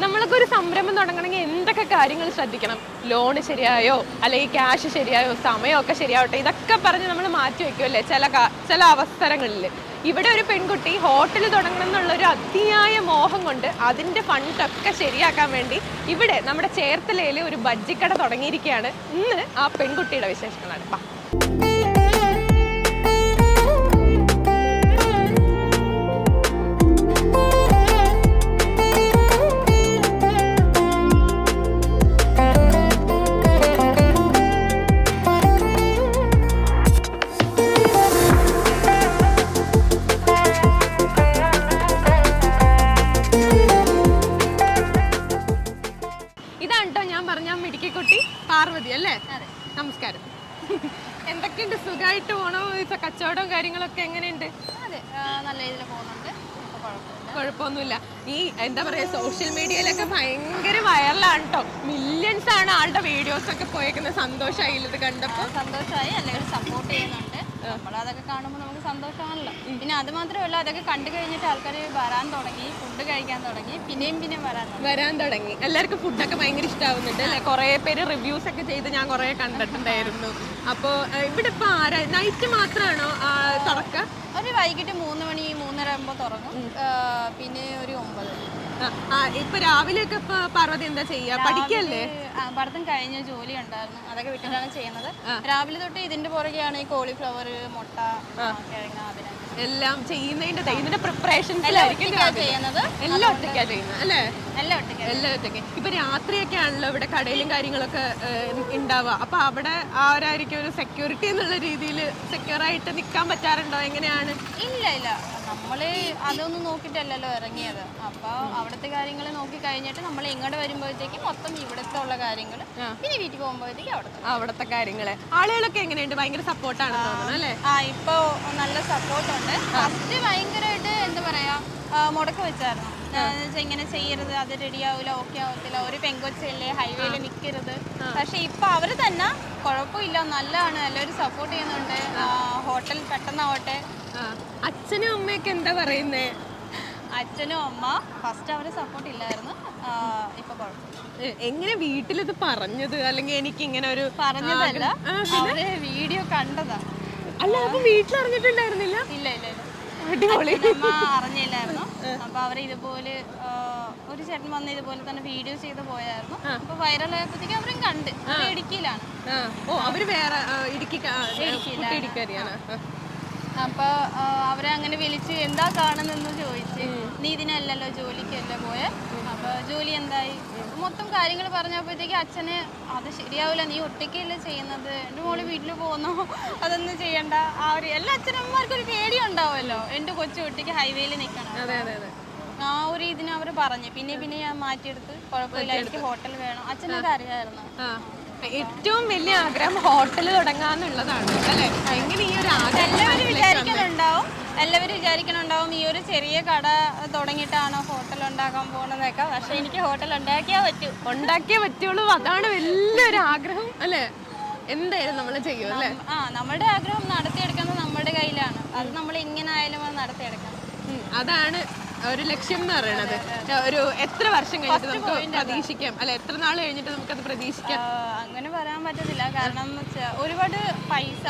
നമ്മളൊക്കെ ഒരു സംരംഭം തുടങ്ങണമെങ്കിൽ എന്തൊക്കെ കാര്യങ്ങൾ ശ്രദ്ധിക്കണം? ലോണ് ശരിയായോ, അല്ലെങ്കിൽ ക്യാഷ് ശരിയായോ, സമയമൊക്കെ ശരിയാവട്ടെ, ഇതൊക്കെ പറഞ്ഞ് നമ്മൾ മാറ്റി വെക്കുമല്ലേ ചില അവസരങ്ങളിൽ. ഇവിടെ ഒരു പെൺകുട്ടി ഹോട്ടൽ തുടങ്ങണം എന്നുള്ളൊരു അതിയായ മോഹം കൊണ്ട് അതിൻ്റെ ഫണ്ടൊക്കെ ശരിയാക്കാൻ വേണ്ടി ഇവിടെ നമ്മുടെ ചേർത്തലയിൽ ഒരു ബജ്ജിക്കട തുടങ്ങിയിരിക്കുകയാണ്. ഇന്ന് ആ പെൺകുട്ടിയുടെ വിശേഷങ്ങളാണ്. പാർവതി അല്ലേ? നമസ്കാരം. എന്തൊക്കെയുണ്ട്? സുഖമായിട്ട് പോണോ? കച്ചവടവും കാര്യങ്ങളൊക്കെ എങ്ങനെയുണ്ട്? നല്ല രീതിയിൽ പോകുന്നുണ്ട്, കുഴപ്പമൊന്നുമില്ല. ഈ എന്താ പറയാ, സോഷ്യൽ മീഡിയയിലൊക്കെ ഭയങ്കര വൈറലാണ് കേട്ടോ. മില്യൺസ് ആണ് ആളുടെ വീഡിയോസ് ഒക്കെ പോയേക്കുന്നത്. സന്തോഷമായി ഇത് കണ്ടപ്പോൾ? സന്തോഷമായി. അല്ലെങ്കിൽ സപ്പോർട്ട് ചെയ്യുന്നുണ്ട്. നമ്മളതൊക്കെ കാണുമ്പോൾ നമുക്ക് സന്തോഷമാണല്ലോ. പിന്നെ അത് മാത്രമല്ല, അതൊക്കെ കണ്ടു കഴിഞ്ഞിട്ട് ആൾക്കാർ വരാൻ തുടങ്ങി, ഫുഡ് കഴിക്കാൻ തുടങ്ങി, പിന്നെയും വരാൻ തുടങ്ങി. എല്ലാവർക്കും ഫുഡൊക്കെ ഭയങ്കര ഇഷ്ടമാവുന്നുണ്ട് അല്ലെ? കുറെ പേര് റിവ്യൂസ് ഒക്കെ ചെയ്ത് ഞാൻ കുറെ കണ്ടിട്ടുണ്ടായിരുന്നു. അപ്പോൾ ഇവിടെ ഇപ്പൊ നൈറ്റ് മാത്രമാണോ തുറക്ക? ഒരു വൈകിട്ട് 3 മണി 3:30 ആകുമ്പോൾ തുറങ്ങും. പിന്നെ ഒരു 9. ഇപ്പൊ രാവിലെ ഒക്കെ പാർവതി എന്താ ചെയ്യാ? പഠിക്കല്ലേ? പഠിത്തം കഴിഞ്ഞ ജോലി ഉണ്ടായിരുന്നു, അതൊക്കെ വിട്ടിട്ടാണ് ചെയ്യുന്നത്. രാവിലെ തൊട്ട് ഇതിന്റെ പുറകെയാണ് ഈ കോളിഫ്ലവർ, മുട്ട, കിഴങ്ങ്, അതിന് എല്ലാം ചെയ്യുന്നതിന്റെ പ്രിപ്പറേഷൻസ് ചെയ്യുന്നത്. എല്ലാം ഒറ്റയ്ക്കാ ചെയ്യുന്നത് അല്ലേ? എല്ലാം ഒറ്റയ്ക്ക്. ഇപ്പൊ രാത്രിയൊക്കെ ആണല്ലോ ഇവിടെ കടയിലും കാര്യങ്ങളൊക്കെ ഉണ്ടാവുക. അപ്പൊ അവിടെ ആരായിരിക്കും ഒരു സെക്യൂരിറ്റി എന്നുള്ള രീതിയിൽ സെക്യൂർ ആയിട്ട് നിൽക്കാൻ പറ്റാറുണ്ടോ? എങ്ങനെയാണ്? ഇല്ല, നമ്മള് അതൊന്നും നോക്കിയിട്ടല്ലല്ലോ ഇറങ്ങിയത്. അപ്പൊ അവിടുത്തെ കാര്യങ്ങൾ നോക്കി കഴിഞ്ഞിട്ട് നമ്മൾ ഇങ്ങോട്ട് വരുമ്പോഴത്തേക്ക് മൊത്തം ഇവിടുത്തെ ഉള്ള കാര്യങ്ങൾ, പിന്നെ വീട്ടിൽ പോകുമ്പോഴത്തേക്ക് അവിടുത്തെ കാര്യങ്ങള്. ആളുകളൊക്കെ എങ്ങനെയുണ്ട്? ഭയങ്കര സപ്പോർട്ടാണ് തോന്നുന്നു അല്ലേ? ഇപ്പൊ നല്ല സപ്പോർട്ടുണ്ട്. ഫസ്റ്റ് ഭയങ്കരമായിട്ട് എന്താ പറയാ, മുടക്കം വെച്ചായിരുന്നു. ഇങ്ങനെ ചെയ്യരുത്, അത് റെഡി ആവില്ല, ഓക്കെ ആവത്തില്ല, ഒരു പെങ്കൊച്ചല്ലേ, ഹൈവേയിൽ നിൽക്കരുത്. പക്ഷെ ഇപ്പൊ അവര് തന്നെ കുഴപ്പമില്ല, നല്ലതാണ്, എല്ലാവരും സപ്പോർട്ട് ചെയ്യുന്നുണ്ട്. ഹോട്ടൽ പെട്ടെന്നാവട്ടെ. അച്ഛനും അമ്മയൊക്കെ എന്താ പറയുന്നേ? അച്ഛനും അമ്മ ഫസ്റ്റ് അവരെ സപ്പോർട്ട് ഇല്ലായിരുന്നു, ഇപ്പൊ കുഴപ്പമില്ല. എങ്ങനെ വീട്ടിലിത് പറഞ്ഞത്? അല്ലെങ്കിൽ എനിക്ക് ഇങ്ങനെ ഒരു പറഞ്ഞതല്ല, അവര് വീഡിയോ കണ്ടതാ. അല്ല, അപ്പൊ വീട്ടിലറിഞ്ഞിട്ടുണ്ടായിരുന്നില്ല? ഇല്ല, അമ്മ അറിഞ്ഞില്ലായിരുന്നു. അപ്പൊ അവര് ഇതുപോലെ ഒരു ചേട്ടൻ വന്ന് ഇതുപോലെ തന്നെ വീഡിയോ ചെയ്ത് പോയായിരുന്നു. അപ്പൊ വൈറൽ ആയപ്പോഴത്തേക്ക് അവരും കണ്ട്. ഇടുക്കിയിലാണ്. അവര് വേറെ ഇടുക്കിക്കാരിയാണ്. അപ്പൊ അവരെ അങ്ങനെ വിളിച്ച് എന്താ കാണുന്നെന്ന് ചോദിച്ച്, നീ ഇതിനല്ലല്ലോ ജോലിക്കല്ല പോയെ, അപ്പൊ ജോലി എന്തായി, മൊത്തം കാര്യങ്ങൾ പറഞ്ഞപ്പോഴത്തേക്ക് അച്ഛന് അത് ശരിയാവില്ല, നീ ഒറ്റയ്ക്കല്ലേ ചെയ്യുന്നത്, എൻ്റെ മോള് വീട്ടിൽ പോകുന്നു, അതൊന്നും ചെയ്യണ്ട. എല്ലാ അച്ഛനമ്മമാർക്കും ഒരു പേടി ഉണ്ടാവുമല്ലോ, എൻ്റെ കൊച്ചു കുട്ടിക്ക് ഹൈവേയിൽ നിൽക്കണം. ആ ഒരു ഇതിന് അവർ പറഞ്ഞു. പിന്നെ ഞാൻ മാറ്റിയെടുത്ത്, കുഴപ്പമില്ല, എനിക്ക് ഹോട്ടൽ വേണം. അച്ഛനൊക്കെ അറിയാമായിരുന്നു. ഏറ്റവും വലിയ ആഗ്രഹം ഹോട്ടൽ തുടങ്ങാന്നുള്ളതാണ് അല്ലേ? എങ്ങനെ ഈ ഒരു എല്ലാവരും വിചാരിക്കണുണ്ടാവും ഈ ഒരു ചെറിയ കട തുടങ്ങിയിട്ടാണോ ഹോട്ടൽ ഉണ്ടാക്കാൻ പോകുന്നതൊക്കെ. പക്ഷെ എനിക്ക് ഹോട്ടൽ ഉണ്ടാക്കിയേ പറ്റുള്ളൂ. അതാണ് വലിയൊരു ആഗ്രഹം അല്ലേ? എന്തായാലും നമ്മൾ ചെയ്യും അല്ലേ? നമ്മുടെ ആഗ്രഹം നടത്തിയെടുക്കുന്നത് നമ്മുടെ കയ്യിലാണ്. അത് നമ്മൾ എങ്ങനെ ആയാലും അത് നടത്തിയെടുക്കണം. അതാണ് ഒരു ലക്ഷ്യം എന്ന് പറയുന്നത്. ഒരു എത്ര വർഷം കഴിഞ്ഞിട്ട് നമുക്ക് പ്രതീക്ഷിക്കാം അല്ലെ? എത്ര നാൾ കഴിഞ്ഞിട്ട് നമുക്കത് പ്രതീക്ഷിക്കാം? അങ്ങനെ പറയാൻ പറ്റത്തില്ല. കാരണം എന്ന് വെച്ചാൽ ഒരുപാട് പൈസ,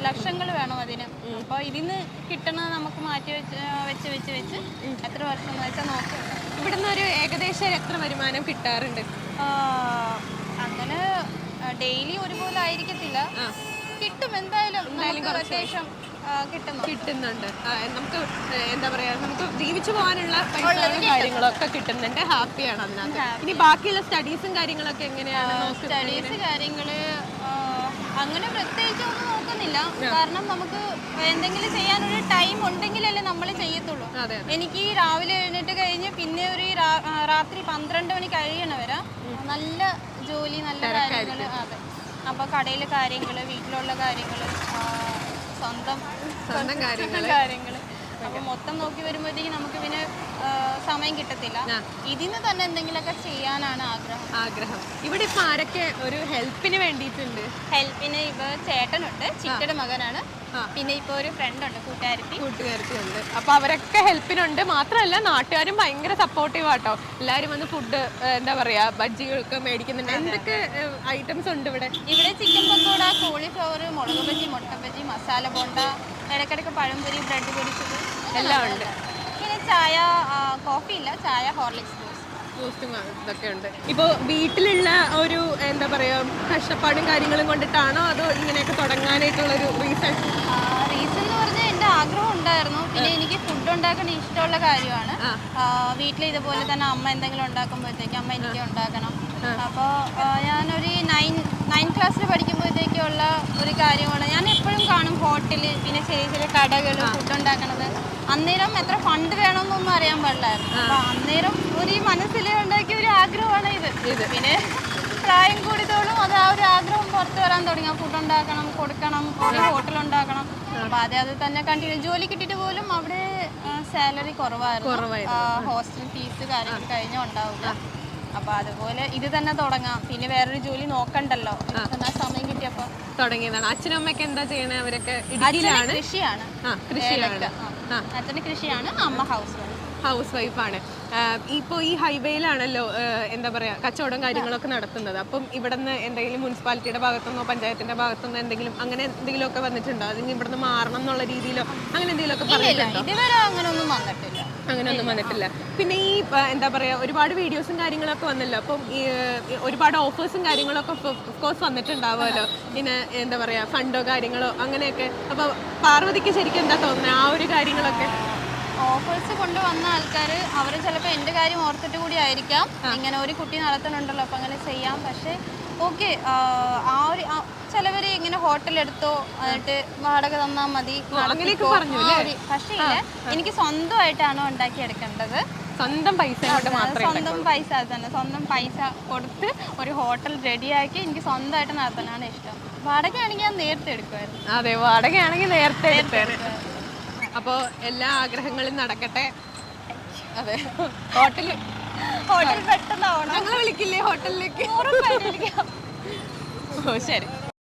ലക്ഷങ്ങൾ വേണം അതിന്. അപ്പൊ ഇതിന്ന് കിട്ടുന്നത് നമുക്ക് മാറ്റി വെച്ച് എത്ര വർഷം എന്ന് വെച്ചാൽ നോക്കാം. ഇവിടുന്ന് ഒരു ഏകദേശം എത്ര വരുമാനം കിട്ടാറുണ്ട്? അങ്ങനെ ഡെയിലി ഒരുപോലെ ആയിരിക്കത്തില്ല, കിട്ടും എന്തായാലും. അത്യാവശ്യം കിട്ടുന്നുണ്ട്. നമുക്ക് എന്താ പറയാ, നമുക്ക് ജീവിച്ചു പോകാനുള്ള കാര്യങ്ങളൊക്കെ കിട്ടുന്നുണ്ട്. ഹാപ്പിയാണ് അതിനകത്ത്. ഇനി ബാക്കിയുള്ള സ്റ്റഡീസും കാര്യങ്ങളൊക്കെ എങ്ങനെയാണ്? സ്റ്റഡീസ് കാര്യങ്ങള് അങ്ങനെ പ്രത്യേകിച്ച് ഒന്നും നോക്കുന്നില്ല. കാരണം നമുക്ക് എന്തെങ്കിലും ചെയ്യാനൊരു ടൈം ഉണ്ടെങ്കിലല്ലേ നമ്മൾ ചെയ്യത്തുള്ളൂ. എനിക്ക് രാവിലെ എഴുന്നേറ്റ് കഴിഞ്ഞ് പിന്നെ ഒരു രാത്രി 12 മണി കഴിയണവരെ നല്ല ജോലി, നല്ല കാര്യങ്ങൾ. അതെ, അപ്പൊ കടയിലെ കാര്യങ്ങള്, വീട്ടിലുള്ള കാര്യങ്ങള്, സ്വന്തം കാര്യങ്ങള്, അപ്പൊ മൊത്തം നോക്കി വരുമ്പോഴത്തേക്ക് നമുക്ക് പിന്നെ സമയം കിട്ടത്തില്ല. ഇതിന് തന്നെ എന്തെങ്കിലുമൊക്കെ ചെയ്യാനാണ് ആഗ്രഹം. ഇവിടെ ഇപ്പൊ ആരൊക്കെ ഒരു ഹെൽപ്പിന് വേണ്ടിയിട്ടുണ്ട്? ഹെൽപ്പിന് ഇപ്പൊ ചേട്ടനുണ്ട്, ചിറ്റയുടെ മകനാണ്. പിന്നെ ഇപ്പൊ ഒരു ഫ്രണ്ട് ഉണ്ട്, കൂട്ടുകാരത്തി ഉണ്ട്. അപ്പൊ അവരൊക്കെ ഹെൽപ്പിനുണ്ട്. മാത്രമല്ല നാട്ടുകാരും ഭയങ്കര സപ്പോർട്ടീവ് ആട്ടോ. എല്ലാരും വന്ന് ഫുഡ് എന്താ പറയാ ബജ്ജികളൊക്കെ മേടിക്കുന്നുണ്ട്. എന്തൊക്കെ ഐറ്റംസ് ഉണ്ട് ഇവിടെ? ഇവിടെ ചിക്കൻ പക്കോട, കോളിഫ്ലവർ, മുളക് ബജ്ജി, മുട്ട ബജ്ജി, മസാല ബോണ്ട, ഇടയ്ക്കിടയ്ക്ക് പഴംപൊരി, ബ്രെഡ് പൊരിച്ചത് എല്ലാം ഉണ്ട്. പിന്നെ ചായ, കോഫി ഇല്ല, ചായ, ഹോർലിക്സ്, ബൂസ്റ്റും ഇതൊക്കെ ഉണ്ട്. ഇപ്പൊ വീട്ടിലുള്ള ഒരു എന്താ പറയാ കഷ്ടപ്പാടും കാര്യങ്ങളും കൊണ്ടിട്ടാണോ അതോ ഇങ്ങനെയൊക്കെ തുടങ്ങാനായിട്ടുള്ള ഒരു റീസൺ എന്ന് പറഞ്ഞാൽ എൻ്റെ ആഗ്രഹം ഉണ്ടായിരുന്നു. പിന്നെ എനിക്ക് ഫുഡ് ഉണ്ടാക്കാൻ ഇഷ്ടമുള്ള കാര്യമാണ്. വീട്ടിൽ ഇതുപോലെ തന്നെ അമ്മ എന്തെങ്കിലും ഉണ്ടാക്കുമ്പോഴത്തേക്ക് അമ്മ എനിക്ക് ഉണ്ടാക്കണം. അപ്പോൾ ഞാനൊരു നയൻ ക്ലാസ്സിൽ പഠിക്കുമ്പോഴത്തേക്കുള്ള ഒരു കാര്യമാണ്. ഞാൻ എപ്പോഴും കാണും ഹോട്ടല്, പിന്നെ ചെറിയ ചെറിയ കടകൾ ഫുഡ് ഉണ്ടാക്കണത്. അന്നേരം എത്ര ഫണ്ട് വേണമെന്നൊന്നും അറിയാൻ പാടില്ലായിരുന്നു. അപ്പോൾ അന്നേരം ഒരു മനസ്സിൽ ഉണ്ടാക്കിയ ഒരു ആഗ്രഹമാണ് ഇത്. പിന്നെ പ്രായം കൂടിയതോളും അത് ആ ഒരു ആഗ്രഹം പുറത്ത് വരാൻ തുടങ്ങി. ഫുഡ് ഉണ്ടാക്കണം, കൊടുക്കണം, ഒരു ഹോട്ടൽ ഉണ്ടാക്കണം. അപ്പോൾ അത് തന്നെ കണ്ടിന്യൂ. ജോലി കിട്ടിയിട്ട് പോലും അവിടെ സാലറി കുറവായിരുന്നു. ഹോസ്റ്റൽ ഫീസ് കാര്യങ്ങൾ കഴിഞ്ഞാൽ ഉണ്ടാവില്ല. അപ്പൊ അതുപോലെ ഇത് തന്നെ തുടങ്ങാം. പിന്നെ വേറൊരു ജോലി നോക്കണ്ടല്ലോ. സമയം കിട്ടിയപ്പോ തുടങ്ങിയതാണ്. അച്ഛനും അമ്മയൊക്കെ എന്താ ചെയ്യണേ? അവരൊക്കെ കൃഷിയാണ്. അച്ഛന് കൃഷിയാണ്, അമ്മ ഹൗസ് വൈഫാണ്. ഇപ്പോൾ ഈ ഹൈവേയിലാണല്ലോ എന്താ പറയാ കച്ചവടം കാര്യങ്ങളൊക്കെ നടത്തുന്നത്. അപ്പം ഇവിടുന്ന് എന്തെങ്കിലും മുനിസിപ്പാലിറ്റിയുടെ ഭാഗത്തുനിന്നോ പഞ്ചായത്തിന്റെ ഭാഗത്തുനിന്നോ അങ്ങനെ എന്തെങ്കിലുമൊക്കെ വന്നിട്ടുണ്ടോ? അതിന് ഇവിടുന്ന് മാറണം എന്നുള്ള രീതിയിലോ അങ്ങനെ എന്തെങ്കിലുമൊക്കെ പറഞ്ഞിട്ടുണ്ടോ? അങ്ങനെയൊന്നും വന്നിട്ടില്ല. പിന്നെ ഈ എന്താ പറയാ ഒരുപാട് വീഡിയോസും കാര്യങ്ങളൊക്കെ വന്നല്ലോ. അപ്പം ഈ ഒരുപാട് ഓഫേഴ്സും കാര്യങ്ങളൊക്കെ ഓഫ്കോഴ്സ് വന്നിട്ടുണ്ടാവുമല്ലോ. പിന്നെ എന്താ പറയാ ഫണ്ടോ കാര്യങ്ങളോ അങ്ങനെയൊക്കെ. അപ്പൊ പാർവതിക്ക് ശരിക്കും എന്താ തോന്നുന്നത് ആ ഒരു കാര്യങ്ങളൊക്കെ? ഓഫേഴ്സ് കൊണ്ടുവന്ന ആൾക്കാർ അവർ ചിലപ്പോൾ എൻ്റെ കാര്യം ഓർത്തിട്ട് കൂടി ആയിരിക്കാം ഇങ്ങനെ ഒരു കുട്ടി നടത്തുന്നുണ്ടല്ലോ അപ്പം അങ്ങനെ ചെയ്യാം. പക്ഷേ ഓക്കെ, ആ ഒരു ചിലവർ ഇങ്ങനെ ഹോട്ടലെടുത്തോ എന്നിട്ട് വാടക തന്നാൽ മതി. പക്ഷേ എനിക്ക് സ്വന്തമായിട്ടാണോ ഉണ്ടാക്കിയെടുക്കേണ്ടത്? സ്വന്തം പൈസ തന്നെ സ്വന്തം പൈസ കൊടുത്ത് ഒരു ഹോട്ടൽ റെഡിയാക്കി എനിക്ക് സ്വന്തമായിട്ട് നടത്താനാണ് ഇഷ്ടം. വാടകയാണെങ്കിൽ ഞാൻ നേരത്തെ എടുക്കുമായിരുന്നു. അതെ, വാടകയാണെങ്കിൽ നേരത്തെ എടുക്കുമായിരുന്നു. അപ്പോൾ എല്ലാ ആഗ്രഹങ്ങളും നടക്കട്ടെ. അതെ, ഹോട്ടൽ പെട്ടെന്ന് ഞങ്ങൾ വിളിക്കില്ലേ ഹോട്ടലിലേക്ക്? ഓ ശരി.